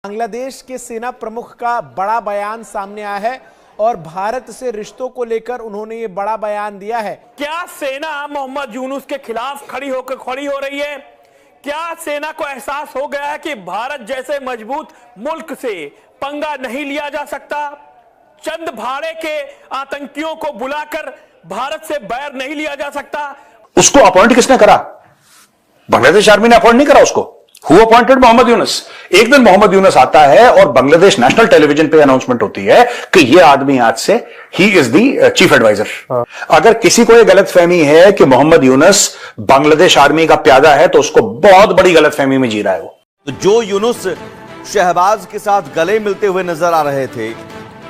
बांग्लादेश के सेना प्रमुख का बड़ा बयान सामने आया है और भारत से रिश्तों को लेकर उन्होंने ये बड़ा बयान दिया है। क्या सेना मोहम्मद यूनुस के खिलाफ खड़ी हो रही है? क्या सेना को एहसास हो गया है कि भारत जैसे मजबूत मुल्क से पंगा नहीं लिया जा सकता? चंद भाड़े के आतंकियों को बुलाकर भारत से बैर नहीं लिया जा सकता। उसको अपॉइंट किसने करा? बांग्लादेश आर्मी ने अपॉइंट नहीं करा उसको। Who appointed Mohammad Yunus? एक दिन मोहम्मद यूनुस आता है और बांग्लादेश नेशनल टेलीविजन पे अनाउंसमेंट होती है कि ये आदमी आज से ही इज दी चीफ एडवाइजर। अगर किसी को ये गलतफहमी है कि मोहम्मद यूनुस बांग्लादेश आर्मी का प्यादा है तो उसको बहुत बड़ी गलतफहमी में जी रहा है वो। तो जो यूनुस शहबाज के साथ गले मिलते हुए नजर आ रहे थे,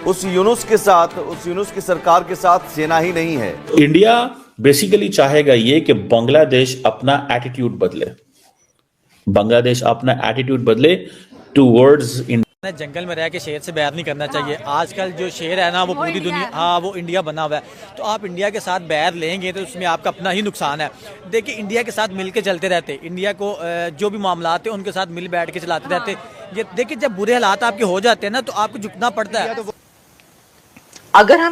उस यूनुस की सरकार के साथ सेना ही नहीं है। इंडिया बेसिकली चाहेगा ये कि बांग्लादेश अपना एटीट्यूड बदले, बांग्लादेश अपना एटीट्यूड बदले टूवर्ड्स इंडिया। जंगल में रह के शेर से बैर नहीं करना चाहिए। आजकल जो शेर है ना वो पूरी दुनिया, वो इंडिया बना हुआ है। तो आप इंडिया के साथ बैर लेंगे तो उसमें आपका अपना ही नुकसान है। देखिए, इंडिया के साथ मिल के चलते रहते, इंडिया को जो भी मामला आते उनके साथ मिल बैठ के चलाते रहते। ये देखिए, जब बुरे हालात आपके हो जाते हैं ना तो आपको झुकना पड़ता है। अगर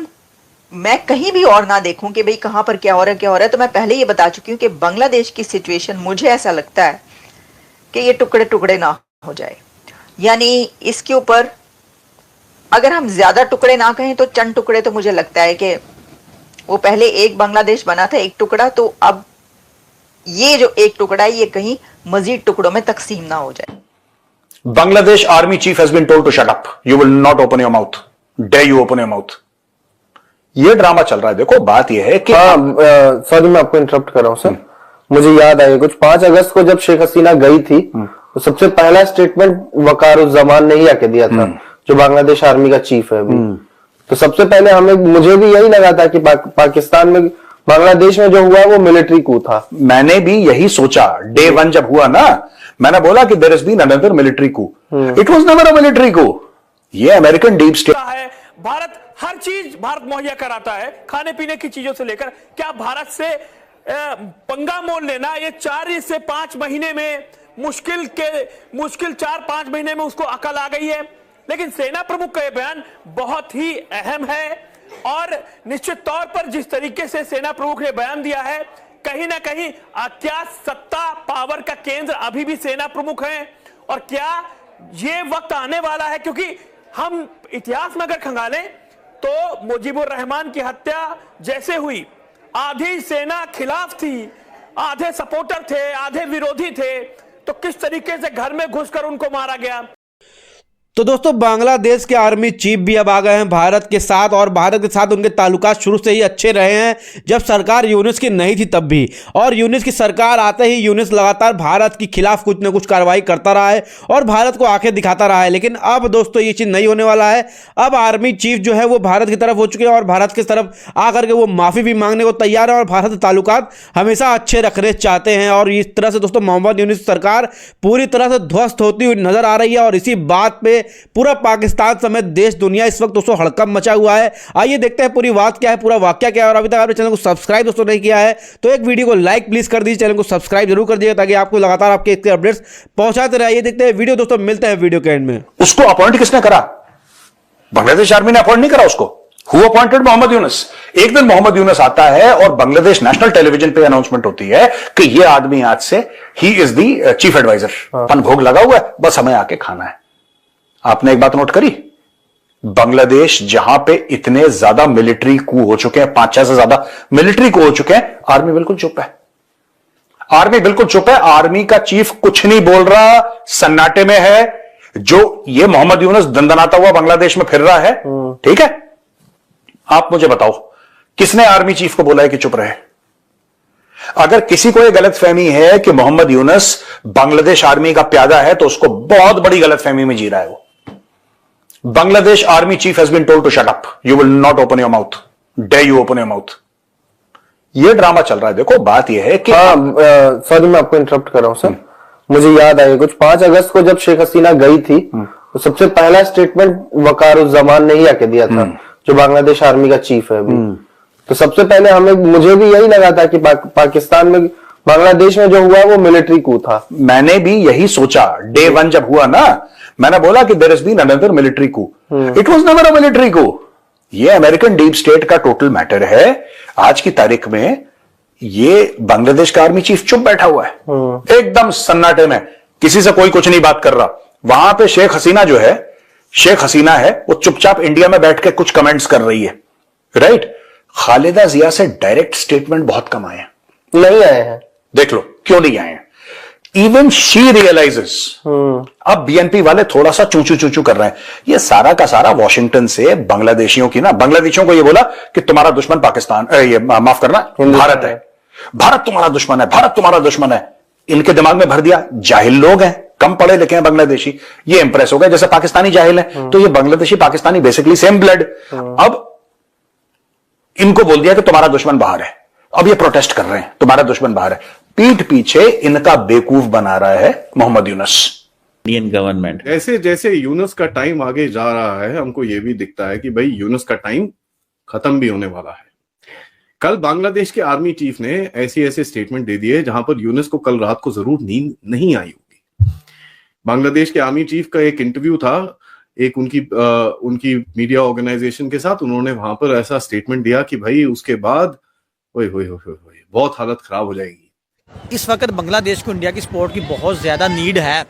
मैं कहीं भी और ना देखूं कि भाई कहां पर क्या हो रहा है, तो मैं पहले ये बता चुकी हूँ कि बांग्लादेश की सिचुएशन मुझे ऐसा लगता है कि ये टुकड़े टुकड़े ना हो जाए। यानी इसके ऊपर अगर हम ज्यादा टुकड़े ना कहें तो चंद टुकड़े तो मुझे लगता है कि वो पहले एक बांग्लादेश बना था, एक टुकड़ा, तो अब ये जो एक टुकड़ा है ये कहीं मजीद टुकड़ों में तकसीम ना हो जाए। Bangladesh army chief has been told to shut up, you will not open your mouth, dare you open your mouth. ये ड्रामा चल रहा है। देखो, बात यह है कि सॉरी मैं आपको इंटरप्ट कर रहा हूं सर, मुझे याद आया कुछ 5 अगस्त को जब शेख हसीना गई थी तो सबसे पहला स्टेटमेंट वकारुज्जमान ने ही आके दिया था, जो बांग्लादेश आर्मी का चीफ है अभी। तो सबसे पहले मुझे भी यही लगा था कि पाकिस्तान में बांग्लादेश में जो हुआ वो मिलिट्री कू था। मैंने भी यही सोचा डे 1 जब हुआ ना, मैंने बोला कि there has been another military coup. It was never a military coup. ये अमेरिकन डीप स्टेट है। भारत हर चीज भारत मुहैया कराता है, खाने पीने की चीजों से लेकर। क्या भारत से पंगा मोल लेना ये 4 से 5 महीने में मुश्किल 4-5 महीने में उसको अकल आ गई है? लेकिन सेना प्रमुख का यह बयान बहुत ही अहम है और निश्चित तौर पर जिस तरीके से सेना प्रमुख ने बयान दिया है, कहीं ना कहीं क्या सत्ता पावर का केंद्र अभी भी सेना प्रमुख है? और क्या ये वक्त आने वाला है, क्योंकि हम इतिहास में अगर खंगालें तो मुजीबुर रहमान की हत्या जैसे हुई, आधी सेना खिलाफ थी, आधे सपोर्टर थे, आधे विरोधी थे, तो किस तरीके से घर में घुसकर उनको मारा गया। तो दोस्तों, बांग्लादेश के आर्मी चीफ भी अब आ गए हैं भारत के साथ और भारत के साथ उनके ताल्लुकात शुरू से ही अच्छे रहे हैं, जब सरकार यूनुस की नहीं थी तब भी। और यूनुस की सरकार आते ही यूनुस लगातार भारत के खिलाफ कुछ न कुछ कार्रवाई करता रहा है और भारत को आंखें दिखाता रहा है। लेकिन अब दोस्तों ये चीज़ नहीं होने वाला है। अब आर्मी चीफ जो है वो भारत की तरफ हो चुके हैं और भारत की तरफ आकर के वो माफ़ी भी मांगने को तैयार है और भारत के ताल्लुकात हमेशा अच्छे रखने चाहते हैं। और इस तरह से दोस्तों मोहम्मद यूनुस सरकार पूरी तरह से ध्वस्त होती हुई नजर आ रही है और इसी बात पे पूरा पाकिस्तान समेत देश दुनिया इस वक्त दोस्तों हड़कंप मचा हुआ है। आइए देखते हैं पूरी बात क्या है, पूरा वाकया क्या है। और अभी तक आपने चैनल को सब्सक्राइब दोस्तों नहीं किया है तो एक वीडियो को लाइक प्लीज कर दीजिए, चैनल को सब्सक्राइब जरूर कर दीजिए ताकि आपको लगातार आपके इसके अपडेट्स पहुंचाते रहिए। देखते हैं वीडियो दोस्तों, मिलते हैं वीडियो के एंड में। उसको अपॉइंट किसने करा? बांग्लादेश आर्मी ने अपॉइंट नहीं करा उसको। Who appointed Mohammad Yunus? एक दिन मोहम्मद यूनुस आता है और बांग्लादेश नेशनल टेलीविजन पे अनाउंसमेंट होती है कि ये आदमी आज से ही इज दी चीफ एडवाइजर। अपन भोग लगा हुआ है, बस हमें आके खाना है। आपने एक बात नोट करी, बांग्लादेश जहां पे इतने ज्यादा मिलिट्री कू हो चुके हैं, 5-6 से ज्यादा मिलिट्री कू हो चुके हैं, आर्मी बिल्कुल चुप है। आर्मी बिल्कुल चुप है। आर्मी का चीफ कुछ नहीं बोल रहा, सन्नाटे में है। जो ये मोहम्मद यूनुस दंदनाता हुआ बांग्लादेश में फिर रहा है, ठीक है। आप मुझे बताओ, किसने आर्मी चीफ को बोला है कि चुप रहे? अगर किसी को यह गलतफहमी है कि मोहम्मद यूनुस बांग्लादेश आर्मी का प्यादा है तो उसको बहुत बड़ी गलतफहमी में जी रहा है वो। Bangladesh army chief has been told to shut up, you will not open your mouth, dare you open your mouth. ये ड्रामा चल रहा है। देखो, बात यह है कि सॉरी मैं आपको इंटरप्ट कर रहा हूं सर, मुझे याद आया कुछ 5 अगस्त को जब शेख हसीना गई थी तो सबसे पहला स्टेटमेंट वकारुज्जमान ने ही आके दिया था, जो बांग्लादेश आर्मी का चीफ है अभी। तो सबसे पहले मुझे भी यही लगा था कि पाकिस्तान में बांग्लादेश में जो हुआ वो मिलिट्री कू था। मैंने भी यही सोचा डे 1 जब हुआ ना, मैंने बोला कि there has been another military coup. It was never a military coup. ये अमेरिकन डीप स्टेट का टोटल मैटर है। आज की तारीख में ये बांग्लादेश का आर्मी चीफ चुप बैठा हुआ है, एकदम सन्नाटे में, किसी से कोई कुछ नहीं बात कर रहा। वहां पे शेख हसीना है, वो चुपचाप इंडिया में बैठ के कुछ कमेंट्स कर रही है, राइट। खालिदा जिया से डायरेक्ट स्टेटमेंट बहुत कम आए हैं, नहीं आए हैं। देख लो क्यों नहीं आए हैं। इवन शी रियलाइजेस, अब बीएनपी वाले थोड़ा सा चूचू कर रहे हैं। ये सारा का सारा वॉशिंगटन से बांग्लादेशियों को ये बोला कि तुम्हारा दुश्मन पाकिस्तान, ये माफ करना, भारत है, भारत तुम्हारा दुश्मन है, भारत तुम्हारा दुश्मन है। इनके दिमाग में भर दिया। जाहिल लोग हैं, कम पढ़े लिखे हैं बांग्लादेशी, ये इंप्रेस हो गए जैसे पाकिस्तानी जाहिल है, तो ये Bangladeshi Pakistani basically same blood. अब इनको बोल दिया कि तुम्हारा दुश्मन बाहर है। अब ये प्रोटेस्ट कर रहे हैं, तुम्हारा दुश्मन बाहर है। पीठ पीछे इनका बेवकूफ बना रहा है मोहम्मद यूनुस, इंडियन गवर्नमेंट। जैसे जैसे यूनुस का टाइम आगे जा रहा है, हमको ये भी दिखता है कि भाई यूनुस का टाइम खत्म भी होने वाला है। कल बांग्लादेश के आर्मी चीफ ने ऐसे स्टेटमेंट दे दिए जहां पर यूनुस को कल रात को जरूर नींद नहीं आई होगी। बांग्लादेश के आर्मी चीफ का एक इंटरव्यू था एक उनकी मीडिया ऑर्गेनाइजेशन के साथ। उन्होंने वहां पर ऐसा स्टेटमेंट दिया कि भाई उसके बाद ओए बहुत हालत खराब हो जाएगी। इस वक्त बांग्लादेश को इंडिया की सपोर्ट की बहुत ज़्यादा नीड है।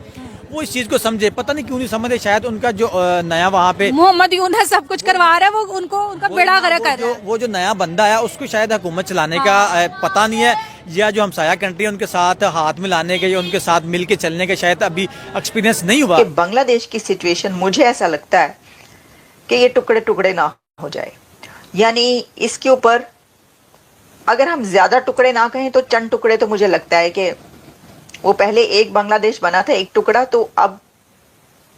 वो इस चीज़ को समझे, पता नहीं क्यों नहीं समझे। शायद उनका जो नया वहाँ पे मोहम्मद यूनुस सब कुछ करवा रहा है, वो उनका बेड़ा गर्क कर रहा है। वो जो नया बंदा है उसको शायद हुकूमत चलाने का पता नहीं है, या जो हमसाया कंट्री है उनके साथ हाथ मिलाने के या उनके साथ मिल के चलने के शायद अभी एक्सपीरियंस नहीं हुआ। बांग्लादेश की सिचुएशन मुझे ऐसा लगता है कि ये टुकड़े टुकड़े ना हो जाए। यानी इसके ऊपर अगर हम ज्यादा टुकड़े ना कहें तो चंद टुकड़े, तो मुझे लगता है कि वो पहले एक बांग्लादेश बना था, एक टुकड़ा, तो अब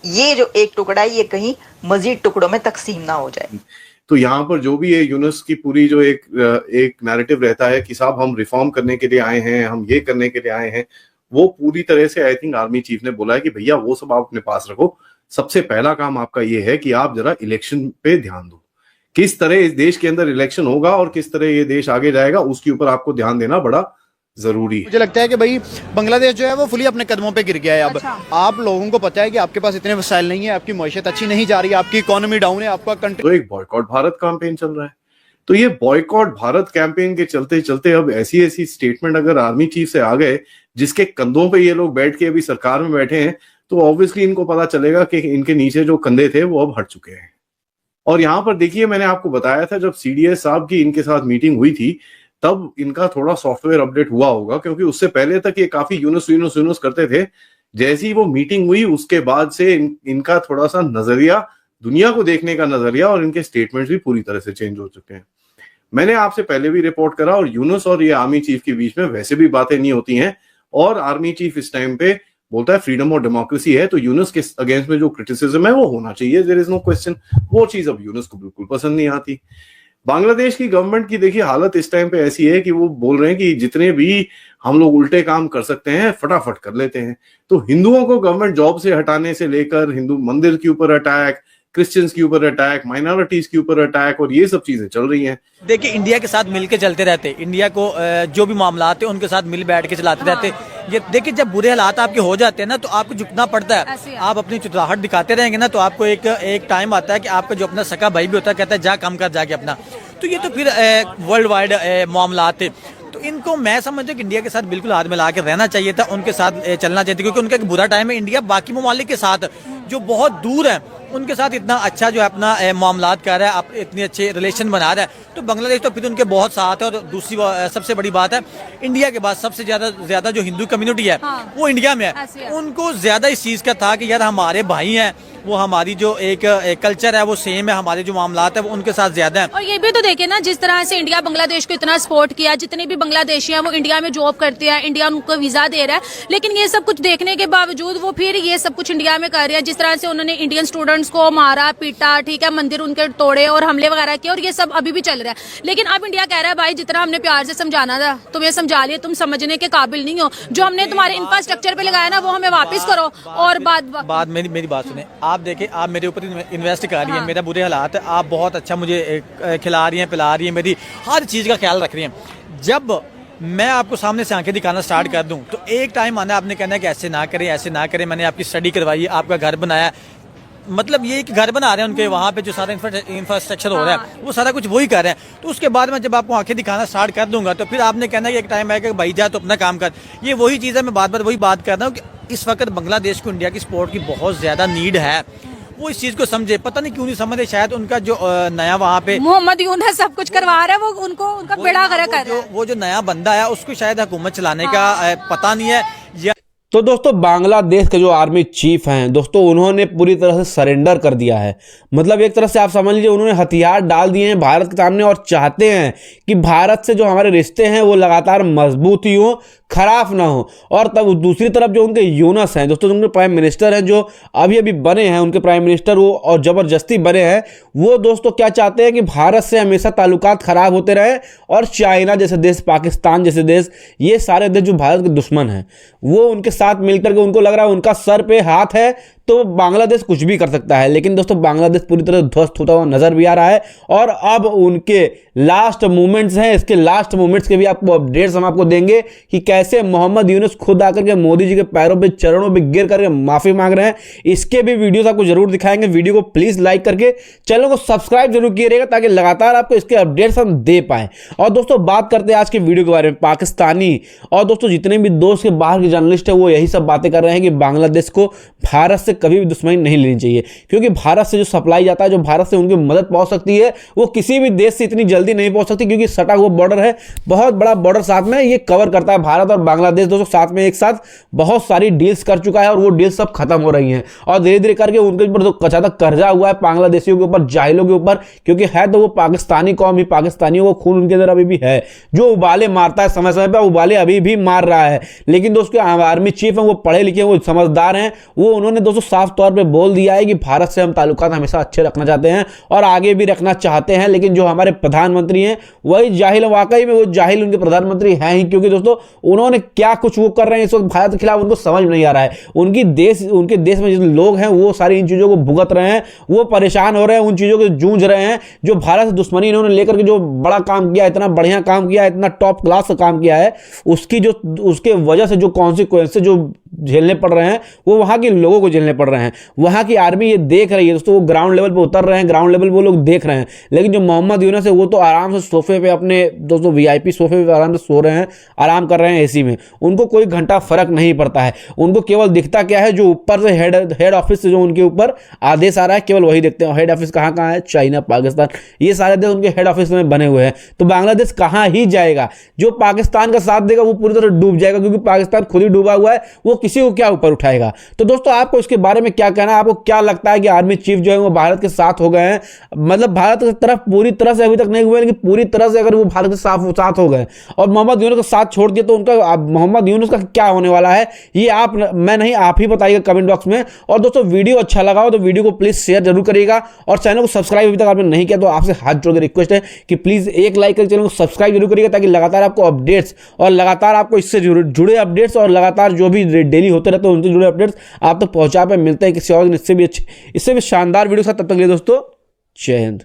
ये जो एक टुकड़ा है ये कहीं मजीद टुकड़ों में तकसीम ना हो जाए। तो यहाँ पर जो भी है यूनुस की पूरी जो एक नैरेटिव रहता है कि साहब हम रिफॉर्म करने के लिए आए हैं, हम ये करने के लिए आए हैं, वो पूरी तरह से आई थिंक आर्मी चीफ ने बोला है कि भैया वो सब आप अपने पास रखो। सबसे पहला काम आपका ये है कि आप जरा इलेक्शन पे ध्यान दो। किस तरह इस देश के अंदर इलेक्शन होगा और किस तरह ये देश आगे जाएगा, उसके ऊपर आपको ध्यान देना बड़ा जरूरी है। मुझे लगता है कि भाई बांग्लादेश जो है वो फुली अपने कदमों पे गिर गया है। अब आप लोगों को पता है कि आपके पास इतने वसाइल नहीं है, आपकी मईशत अच्छी नहीं जा रही है, आपकी इकोनॉमी डाउन है, आपका कंट्री। तो एक बॉयकॉट भारत कैंपेन चल रहा है। तो ये बॉयकॉट भारत कैंपेन के चलते चलते अब ऐसी स्टेटमेंट अगर आर्मी चीफ से आ गए, जिसके कंधों पे ये लोग बैठ के अभी सरकार में बैठे हैं, तो ऑब्वियसली इनको पता चलेगा कि इनके नीचे जो कंधे थे वो अब हट चुके हैं। और यहाँ पर देखिए, मैंने आपको बताया था जब सीडीएस साहब की इनके साथ मीटिंग हुई थी तब इनका थोड़ा सॉफ्टवेयर अपडेट हुआ होगा, क्योंकि उससे पहले तक ये काफी यूनुस करते थे। जैसी ही वो मीटिंग हुई उसके बाद से इनका थोड़ा सा नजरिया, दुनिया को देखने का नजरिया और इनके स्टेटमेंट्स भी पूरी तरह से चेंज हो चुके हैं। मैंने आपसे पहले भी रिपोर्ट करा, और यूनुस और ये आर्मी चीफ के बीच में वैसे भी बातें नहीं होती हैं, और आर्मी चीफ इस टाइम पे बोलता है फ्रीडम और डेमोक्रेसी है, तो यूनुस के अगेंस्ट में जो क्रिटिसिज्म है वो होना चाहिए, देयर इज नो क्वेश्चन। वो चीज अब यूनुस को बिल्कुल पसंद नहीं आती। बांग्लादेश की गवर्नमेंट की देखिए हालत इस टाइम पे ऐसी है कि वो बोल रहे हैं कि जितने भी हम लोग उल्टे काम कर सकते हैं फटाफट कर लेते हैं। तो हिंदुओं को गवर्नमेंट जॉब से हटाने से लेकर हिंदू मंदिर के ऊपर अटैक, क्रिश्चियंस के ऊपर अटैक, माइनॉरिटीज के ऊपर अटैक, और ये सब चीजें चल रही हैं। देखिए, इंडिया के साथ मिल के चलते रहते, इंडिया को जो भी मामला आते उनके साथ मिल बैठ के चलाते रहते। ये देखिए, जब बुरे हालात आपके हो जाते हैं ना तो आपको झुकना पड़ता है। आप अपनी चुतराहट दिखाते रहेंगे ना तो आपको एक टाइम आता है कि आपका जो अपना सका भाई भी होता है कहता है जा काम कर जाके अपना। तो ये तो फिर वर्ल्ड वाइड मामला थे। तो इनको मैं समझता हूँ कि इंडिया के साथ बिल्कुल हाथ मिला के रहना चाहिए था, उनके साथ चलना चाहिए था, क्योंकि उनका एक बुरा टाइम है। इंडिया बाकी ममालिक के साथ जो बहुत दूर है उनके साथ इतना अच्छा जो है अपना मामलात कर रहा है, इतने अच्छे रिलेशन बना रहा है। तो बांग्लादेश तो फिर उनके बहुत साथ है। और दूसरी सबसे बड़ी बात है, इंडिया के बाद सबसे ज्यादा जो हिंदू कम्युनिटी है वो इंडिया में है। उनको ज्यादा इस चीज का था कि यार हमारे भाई हैं, वो हमारी जो एक कल्चर है वो सेम है, हमारे जो मामलात है वो उनके साथ ज्यादा है। और ये भी तो देखे ना, जिस तरह से इंडिया बांग्लादेश को इतना सपोर्ट किया, जितने भी बांग्लादेशी हैं वो इंडिया में जॉब करते हैं, इंडिया उनको वीजा दे रहा है, लेकिन ये सब कुछ देखने के बावजूद वो फिर ये सब कुछ इंडिया में कर रहे हैं। जिस तरह से उन्होंने इंडियन स्टूडेंट्स को मारा पीटा, ठीक है, मंदिर उनके तोड़े और हमले वगैरह किए, और ये सब अभी भी चल रहा है। लेकिन अब इंडिया कह रहा है भाई जितना हमने प्यार से समझाना था तुम्हें समझा लिया, तुम समझने के काबिल नहीं हो, जो हमने तुम्हारे इंफ्रास्ट्रक्चर पे लगाया ना वो हमें वापस करो। और बात मेरी बात सुने, आप देखें, आप मेरे ऊपर इन्वेस्ट कर रही है, मेरा बुरे हालात है, आप बहुत अच्छा मुझे खिला रही हैं, पिला रही हैं, मेरी हर चीज का ख्याल रख रही हैं। जब मैं आपको सामने से आंखें दिखाना स्टार्ट कर दूं तो एक टाइम आना आपने कहना है कि ऐसे ना करें, ऐसे ना करें, मैंने आपकी स्टडी करवाई, आपका घर बनाया, मतलब ये कि घर बना रहे हैं उनके वहाँ पे जो सारा इंफ्रास्ट्रक्चर हो रहा है वो सारा कुछ वही कर रहे हैं। तो उसके बाद मैं जब आपको आंखें दिखाना स्टार्ट कर दूंगा तो फिर आपने कहना है कि एक टाइम आएगा कि भाई जा तो अपना काम कर। ये वही चीज़ है, मैं बार बार वही बात कर रहा हूँ कि इस वक्त बांग्लादेश को इंडिया की स्पोर्ट की बहुत ज़्यादा नीड है। वो इस चीज़ को समझे, पता नहीं क्यों नहीं समझे, शायद उनका जो नया वहाँ पे मोहम्मद यूनुस सब कुछ करवा रहा है, वो उनको उनका बेड़ा गर्क कर रहा है। वो जो नया बंदा है उसको शायद हुकूमत चलाने का पता नहीं है या तो दोस्तों बांग्लादेश के जो आर्मी चीफ हैं दोस्तों, उन्होंने पूरी तरह से सरेंडर कर दिया है। मतलब एक तरह से आप समझ लीजिए उन्होंने हथियार डाल दिए हैं भारत के सामने और चाहते हैं कि भारत से जो हमारे रिश्ते हैं वो लगातार मजबूत ही हो, खराब ना हो। और तब दूसरी तरफ जो उनके यूनुस हैं दोस्तों, उनके प्राइम मिनिस्टर हैं जो अभी अभी बने हैं, उनके प्राइम मिनिस्टर वो और ज़बरदस्ती बने हैं, वो दोस्तों क्या चाहते हैं कि भारत से हमेशा ताल्लुकात खराब होते रहे और चाइना जैसे देश, पाकिस्तान जैसे देश, ये सारे देश जो भारत के दुश्मन हैं वो उनके साथ मिलकर के उनको लग रहा है उनका सर पे हाथ है तो बांग्लादेश कुछ भी कर सकता है। लेकिन दोस्तों बांग्लादेश पूरी तरह ध्वस्त होता हुआ नजर भी आ रहा है और अब उनके लास्ट मूवमेंट्स हैं। इसके लास्ट मूवमेंट्स के भी आपको अपडेट्स हम आपको देंगे कि कैसे मोहम्मद यूनुस खुद आकर के मोदी जी के पैरों पे, चरणों पे गिर करके माफी मांग रहे हैं। इसके भी वीडियोस आपको जरूर दिखाएंगे। वीडियो को प्लीज लाइक करके चैनल को सब्सक्राइब जरूर कीजिएगा ताकि लगातार आपको इसके अपडेट्स हम दे पाए। और दोस्तों बात करते हैं आज के वीडियो के बारे में। पाकिस्तानी और दोस्तों जितने भी दोस्त के बाहर के जर्नलिस्ट है वो यही सब बातें कर रहे हैं कि बांग्लादेश को भारत से कभी भी दुश्मनी नहीं लेनी चाहिए, क्योंकि भारत से जो सप्लाई जाता है, जो भारत से उनकी मदद पहुंच सकती है, वो किसी भी देश से इतनी जल्दी नहीं पहुंच सकती, क्योंकि सटा हुआ बॉर्डर है, बहुत बड़ा बॉर्डर साथ में ये कवर करता है। भारत और बांग्लादेश दोस्तों साथ में एक साथ बहुत सारी डील्स कर चुका है और वो डील्स सब खत्म हो रही हैं और धीरे धीरे करके उनके ऊपर तो ज्यादा कर्जा हुआ है बांग्लादेशियों के ऊपर, जाहिलों के ऊपर, क्योंकि है तो वो पाकिस्तानी कौम ही, पाकिस्तानियों को खून उनके अंदर अभी भी है, जो उबाले मारता है समय समय पर, उबाले अभी भी मार रहा है। लेकिन दोस्तों आर्मी चीफ हैं, वो पढ़े लिखे, वो समझदार हैं, वो उन्होंने दोस्तों साफ तौर पे बोल दिया है कि भारत से हम ताल्लुकात हमेशा अच्छे रखना चाहते हैं और आगे भी रखना चाहते हैं। लेकिन जो हमारे प्रधानमंत्री हैं वही जाहिल, वाकई में वो जाहिल उनके प्रधानमंत्री हैं ही, क्योंकि दोस्तों उन्होंने क्या कुछ वो कर रहे हैं इस वक्त भारत के खिलाफ, उनको समझ नहीं आ रहा है। उनके देश में जो लोग हैं वो सारी इन चीजों को भुगत रहे हैं, वो परेशान हो रहे हैं, उन चीजों को जूझ रहे हैं जो भारत से दुश्मनी इन्होंने लेकर के जो बड़ा काम किया, इतना बढ़िया काम किया, इतना टॉप क्लास का काम किया है, उसके वजह से जो कॉन्सिक्वेंसेस जो झेलने पड़ रहे हैं वो वहां के लोगों को झेलने पड़ रहे हैं। वहां की आर्मी ये देख रही है दोस्तों, वो ग्राउंड लेवल पे उतर रहे हैं, ग्राउंड लेवल वो लोग देख रहे हैं। लेकिन जो मोहम्मद यूनुस है वो तो आराम से सोफे पे, अपने दोस्तों वीआईपी सोफे पे आराम से सो रहे हैं, आराम कर रहे हैं एसी में, उनको कोई घंटा फर्क नहीं पड़ता है। उनको केवल दिखता क्या है, जो ऊपर से हेड ऑफिस से जो उनके ऊपर आदेश आ रहा है केवल वही देखते हैं। हेड ऑफिस कहाँ कहाँ है? चाइना, पाकिस्तान, ये सारे देश उनके हेड ऑफिस में बने हुए हैं। तो बांग्लादेश कहाँ ही जाएगा? जो पाकिस्तान का साथ देगा वो पूरी तरह डूब जाएगा, क्योंकि पाकिस्तान खुद ही डूबा हुआ है, वो किसी को क्या ऊपर उठाएगा। तो दोस्तों आपको इसके बारे में क्या कहना है? आपको क्या लगता है कि आर्मी चीफ जो है वो भारत के साथ हो गए हैं? मतलब भारत की तरफ पूरी तरह से अभी तक नहीं हुए, लेकिन पूरी तरह से अगर वो भारत के साथ हो गए और मोहम्मद यूनुस का साथ छोड़ दिया तो उनका मोहम्मद यूनुस का क्या होने वाला है, ये आप ही बताइएगा कमेंट बॉक्स में। और दोस्तों वीडियो अच्छा लगा हो तो वीडियो को प्लीज शेयर जरूर करिएगा और चैनल को सब्सक्राइब अभी तक आपने नहीं किया तो आपसे हाथ जोड़ के रिक्वेस्ट है कि प्लीज एक लाइक करके चैनल को सब्सक्राइब जरूर करिएगा, ताकि लगातार आपको अपडेट्स और लगातार आपको इससे जुड़े अपडेट्स और लगातार जो भी डेली होते रहते हैं उनसे जुड़े अपडेट्स आप तक पहुंचा पे मिलते हैं किसी और इससे भी शानदार वीडियो के साथ। तब तक के लिए दोस्तों जय हिंद।